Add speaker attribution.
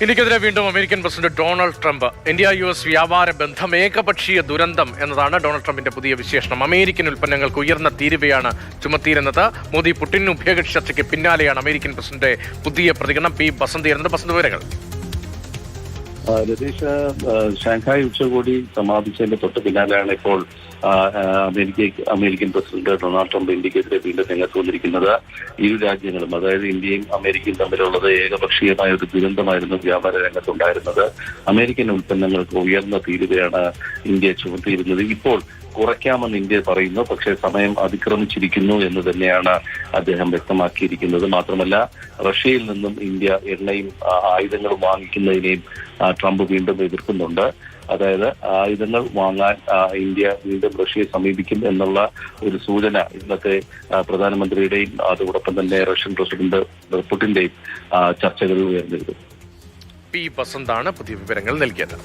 Speaker 1: ഇന്ത്യക്കെതിരെ വീണ്ടും American president Donald Trump. ഇന്ത്യ-US വ്യാപാര ബന്ധം ഏകപക്ഷീയ ദുരന്തം എന്നതാണ് ഡൊണാൾഡ് ട്രംപിന്റെ പുതിയ വിശേഷണം. അമേരിക്കൻ ഉൽപ്പന്നങ്ങൾക്ക് ഉയർന്ന തീരുവയാണ് ചുമത്തിയിരുന്നത്. മോദി പുടിൻ ഉഭയകക്ഷി ചർച്ചയ്ക്ക് പിന്നാലെയാണ് അമേരിക്കൻ പ്രസിഡന്റ് പുതിയ പ്രതികരണം. പി ബസന്ത് ബസന്ത് വിവരങ്ങൾ.
Speaker 2: രതീഷ്, ഷാങ്ഹായ് ഉച്ചകോടി സമാപിച്ചതിന്റെ തൊട്ട് പിന്നാലെയാണ് ഇപ്പോൾ അമേരിക്കൻ പ്രസിഡന്റ് ഡൊണാൾഡ് ട്രംപ് ഇന്ത്യക്കെതിരെ വീണ്ടും രംഗത്ത് വന്നിരിക്കുന്നത്. ഇരു രാജ്യങ്ങളും, അതായത് ഇന്ത്യയും അമേരിക്കയും തമ്മിലുള്ളത് ഏകപക്ഷീയമായ ഒരു ദുരന്തമായിരുന്നു വ്യാപാര രംഗത്തുണ്ടായിരുന്നത്. അമേരിക്കൻ ഉൽപ്പന്നങ്ങൾക്ക് ഉയർന്ന തീരുവയാണ് ഇന്ത്യ ചുമത്തിയിരുന്നത്. ഇപ്പോൾ കുറയ്ക്കാമെന്ന് ഇന്ത്യ പറയുന്നു, പക്ഷേ സമയം അതിക്രമിച്ചിരിക്കുന്നു എന്ന് തന്നെയാണ് അദ്ദേഹം വ്യക്തമാക്കിയിരിക്കുന്നത്. മാത്രമല്ല, റഷ്യയിൽ നിന്നും ഇന്ത്യ എണ്ണയും ആയുധങ്ങളും വാങ്ങിക്കുന്നതിനെയും ട്രംപ് വീണ്ടും എതിർക്കുന്നുണ്ട്. അതായത് ആയുധങ്ങൾ വാങ്ങാൻ ഇന്ത്യ വീണ്ടും റഷ്യയെ സമീപിക്കും എന്നുള്ള ഒരു സൂചന ഇന്നത്തെ പ്രധാനമന്ത്രിയുടെയും അതോടൊപ്പം തന്നെ റഷ്യൻ പ്രസിഡന്റ് പുടിന്റെയും ചർച്ചകളിൽ ഉയർന്നിരുന്നു.
Speaker 1: പി ബസന്താണ് പുതിയ വിവരങ്ങൾ നൽകിയത്.